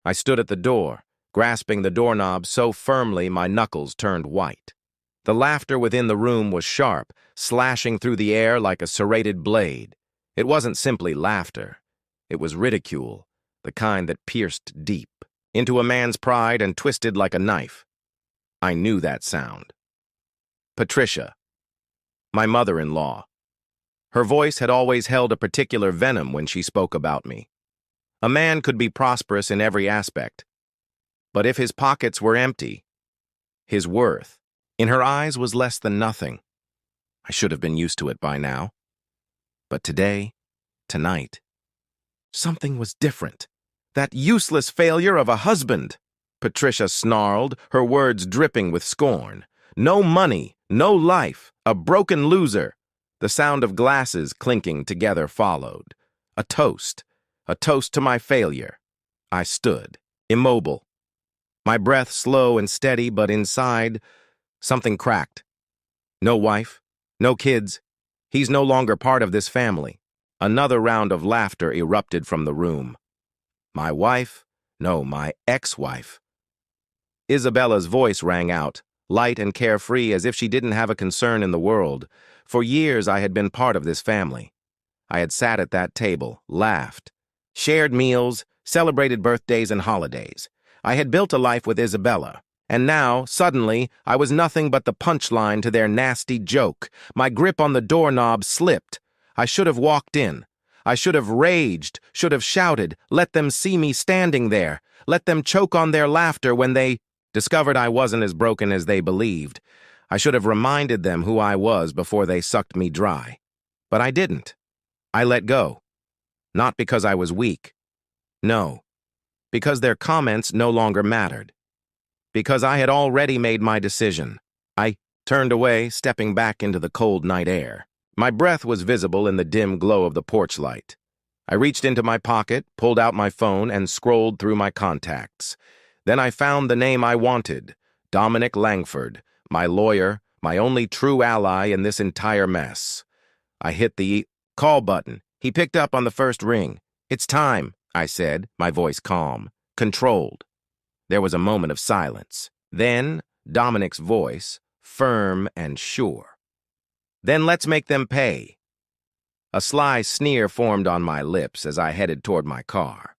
I stood at the door, grasping the doorknob so firmly my knuckles turned white. The laughter within the room was sharp, slashing through the air like a serrated blade. It wasn't simply laughter. It was ridicule, the kind that pierced deep into a man's pride and twisted like a knife. I knew that sound. Patricia, my mother-in-law. Her voice had always held a particular venom when she spoke about me. A man could be prosperous in every aspect, but if his pockets were empty, his worth in her eyes was less than nothing. I should have been used to it by now. But today, tonight, something was different. That useless failure of a husband. Patricia snarled, her words dripping with scorn. No money, no life, a broken loser. The sound of glasses clinking together followed. A toast to my failure. I stood, immobile. My breath slow and steady, but inside, something cracked. No wife, no kids. He's no longer part of this family. Another round of laughter erupted from the room. My wife? No, my ex-wife. Isabella's voice rang out, light and carefree as if she didn't have a concern in the world. For years I had been part of this family. I had sat at that table, laughed, shared meals, celebrated birthdays and holidays. I had built a life with Isabella, and now, suddenly, I was nothing but the punchline to their nasty joke. My grip on the doorknob slipped. I should have walked in. I should have raged, should have shouted, let them see me standing there, let them choke on their laughter when they discovered I wasn't as broken as they believed. I should have reminded them who I was before they sucked me dry. But I didn't. I let go. Not because I was weak. No. Because their comments no longer mattered. Because I had already made my decision. I turned away, stepping back into the cold night air. My breath was visible in the dim glow of the porch light. I reached into my pocket, pulled out my phone, and scrolled through my contacts. Then I found the name I wanted, Dominic Langford, my lawyer, my only true ally in this entire mess. I hit the call button. He picked up on the first ring. "It's time," I said, my voice calm, controlled. There was a moment of silence. Then, Dominic's voice, firm and sure. "Then let's make them pay." A sly sneer formed on my lips as I headed toward my car.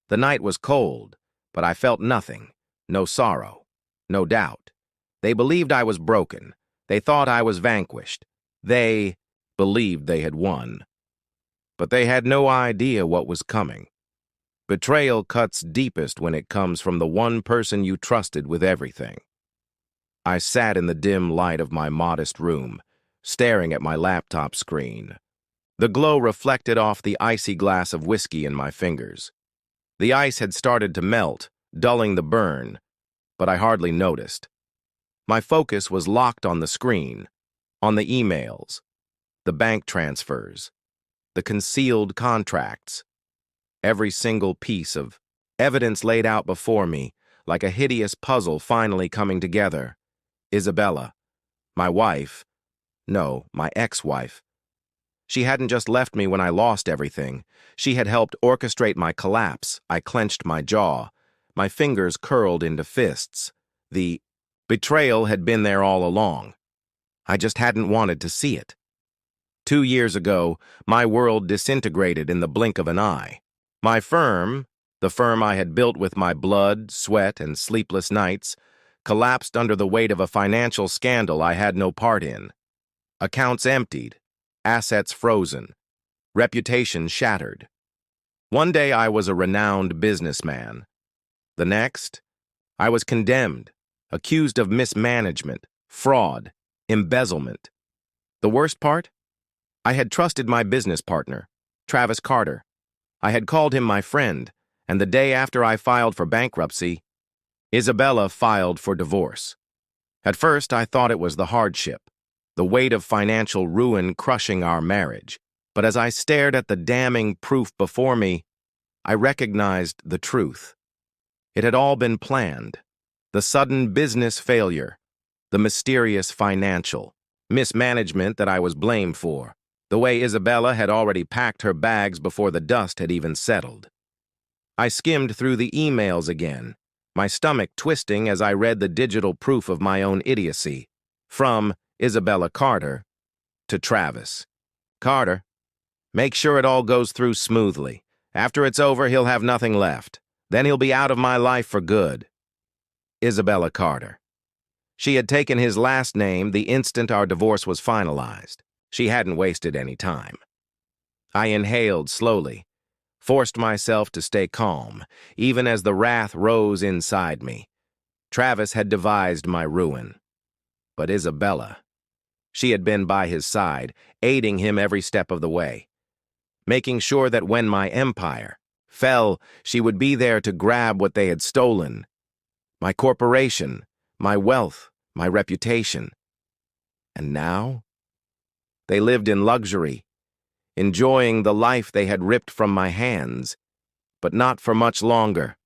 The night was cold, but I felt nothing, no sorrow, no doubt. They believed I was broken. They thought I was vanquished. They believed they had won. But they had no idea what was coming. Betrayal cuts deepest when it comes from the one person you trusted with everything. I sat in the dim light of my modest room, staring at my laptop screen. The glow reflected off the icy glass of whiskey in my fingers. The ice had started to melt, dulling the burn, but I hardly noticed. My focus was locked on the screen, on the emails, the bank transfers, the concealed contracts. Every single piece of evidence laid out before me, like a hideous puzzle finally coming together. Isabella, my wife, no, my ex-wife. She hadn't just left me when I lost everything. She had helped orchestrate my collapse. I clenched my jaw. My fingers curled into fists. The betrayal had been there all along. I just hadn't wanted to see it. 2 years ago, my world disintegrated in the blink of an eye. My firm, the firm I had built with my blood, sweat, and sleepless nights, collapsed under the weight of a financial scandal I had no part in. Accounts emptied, assets frozen, reputation shattered. One day I was a renowned businessman. The next, I was condemned, accused of mismanagement, fraud, embezzlement. The worst part? I had trusted my business partner, Travis Carter. I had called him my friend, and the day after I filed for bankruptcy, Isabella filed for divorce. At first, I thought it was the hardship, the weight of financial ruin crushing our marriage. But as I stared at the damning proof before me, I recognized the truth. It had all been planned. The sudden business failure, the mysterious financial mismanagement that I was blamed for, the way Isabella had already packed her bags before the dust had even settled. I skimmed through the emails again, my stomach twisting as I read the digital proof of my own idiocy. From Isabella Carter to Travis. Carter, make sure it all goes through smoothly. After it's over, he'll have nothing left. Then he'll be out of my life for good. Isabella Carter. She had taken his last name the instant our divorce was finalized. She hadn't wasted any time. I inhaled slowly, forced myself to stay calm, even as the wrath rose inside me. Travis had devised my ruin. But Isabella, she had been by his side, aiding him every step of the way, making sure that when my empire fell, she would be there to grab what they had stolen. My corporation, my wealth, my reputation. And now? They lived in luxury, enjoying the life they had ripped from my hands, but not for much longer.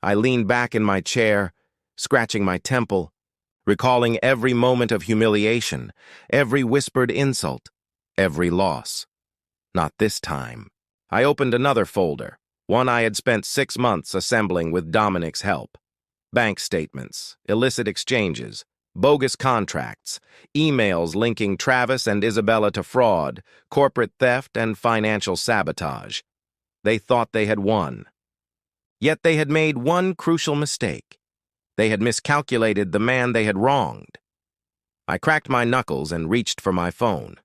I leaned back in my chair, scratching my temple, recalling every moment of humiliation, every whispered insult, every loss. Not this time. I opened another folder, one I had spent 6 months assembling with Dominic's help. Bank statements, illicit exchanges, bogus contracts, emails linking Travis and Isabella to fraud, corporate theft, and financial sabotage. They thought they had won. Yet they had made one crucial mistake. They had miscalculated the man they had wronged. I cracked my knuckles and reached for my phone.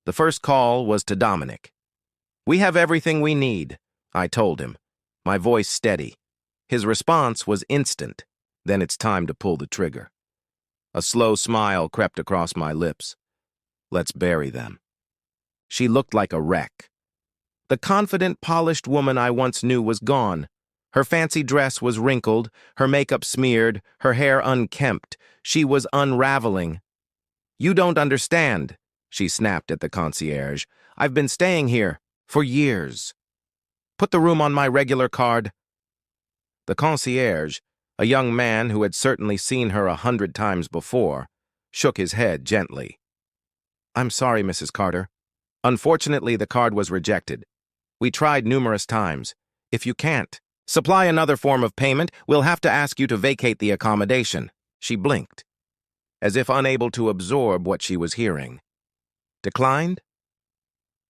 The first call was to Dominic. "We have everything we need," I told him, my voice steady. His response was instant. Then it's time to pull the trigger. A slow smile crept across my lips. "Let's bury them." She looked like a wreck. The confident, polished woman I once knew was gone. Her fancy dress was wrinkled, her makeup smeared, her hair unkempt. She was unraveling. "You don't understand," she snapped at the concierge. "I've been staying here for years. Put the room on my regular card." The concierge, a young man who had certainly seen her 100 times before, shook his head gently. "I'm sorry, Mrs. Carter. Unfortunately, the card was rejected. We tried numerous times. If you can't supply another form of payment, we'll have to ask you to vacate the accommodation." She blinked, as if unable to absorb what she was hearing. "Declined?"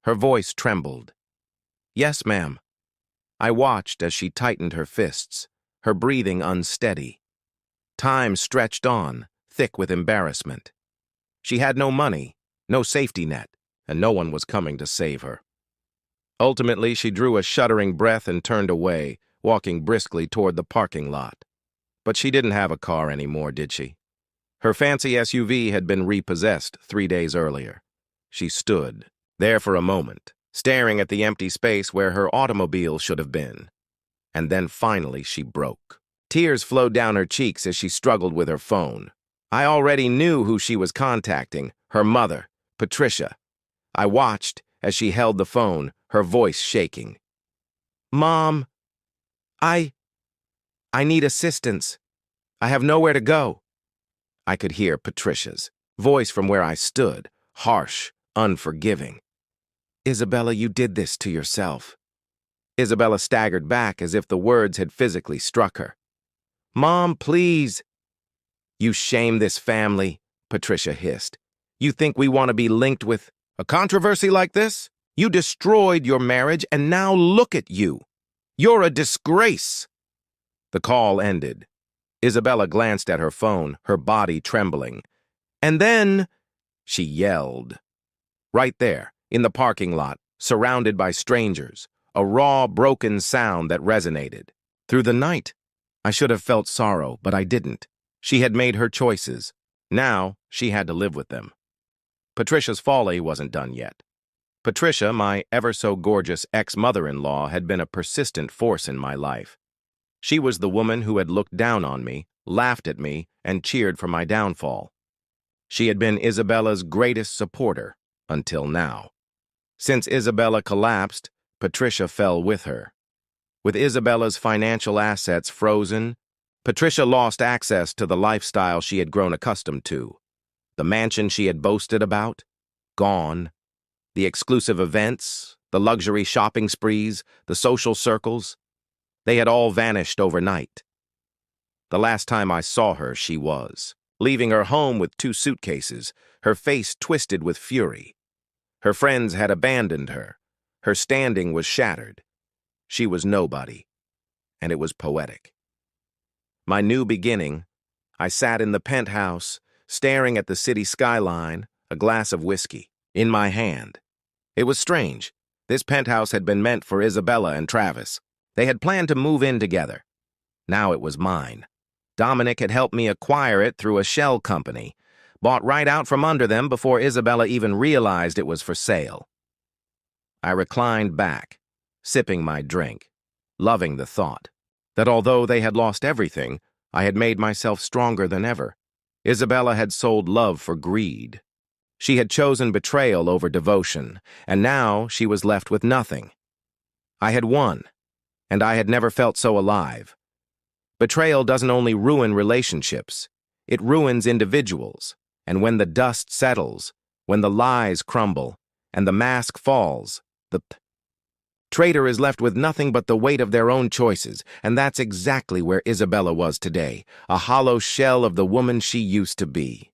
Her voice trembled. "Yes, ma'am." I watched as she tightened her fists, her breathing unsteady. Time stretched on, thick with embarrassment. She had no money, no safety net, and no one was coming to save her. Ultimately, she drew a shuddering breath and turned away, walking briskly toward the parking lot. But she didn't have a car anymore, did she? Her fancy SUV had been repossessed 3 days earlier. She stood there for a moment, staring at the empty space where her automobile should have been. And then finally she broke. Tears flowed down her cheeks as she struggled with her phone. I already knew who she was contacting, her mother, Patricia. I watched as she held the phone, her voice shaking. "Mom, I need assistance. I have nowhere to go." I could hear Patricia's voice from where I stood, harsh, unforgiving. "Isabella, you did this to yourself." Isabella staggered back as if the words had physically struck her. "Mom, please." "You shame this family," Patricia hissed. "You think we want to be linked with a controversy like this? You destroyed your marriage, and now look at you. You're a disgrace." The call ended. Isabella glanced at her phone, her body trembling. "And then," she yelled. Right there, in the parking lot, surrounded by strangers, a raw, broken sound that resonated. Through the night, I should have felt sorrow, but I didn't. She had made her choices. Now, she had to live with them. Patricia's folly wasn't done yet. Patricia, my ever-so-gorgeous ex-mother-in-law, had been a persistent force in my life. She was the woman who had looked down on me, laughed at me, and cheered for my downfall. She had been Isabella's greatest supporter, until now. Since Isabella collapsed, Patricia fell with her. With Isabella's financial assets frozen, Patricia lost access to the lifestyle she had grown accustomed to. The mansion she had boasted about, gone. The exclusive events, the luxury shopping sprees, the social circles, They had all vanished overnight. The last time I saw her, she was leaving her home with 2 suitcases, her face twisted with fury. Her friends had abandoned her. Her standing was shattered. She was nobody, and it was poetic. My new beginning, I sat in the penthouse, staring at the city skyline, a glass of whiskey in my hand. It was strange. This penthouse had been meant for Isabella and Travis. They had planned to move in together. Now it was mine. Dominic had helped me acquire it through a shell company, bought right out from under them before Isabella even realized it was for sale. I reclined back, sipping my drink, loving the thought that although they had lost everything, I had made myself stronger than ever. Isabella had sold love for greed. She had chosen betrayal over devotion, and now she was left with nothing. I had won, and I had never felt so alive. Betrayal doesn't only ruin relationships, it ruins individuals, and when the dust settles, when the lies crumble, and the mask falls, the traitor is left with nothing but the weight of their own choices, and that's exactly where Isabella was today, a hollow shell of the woman she used to be.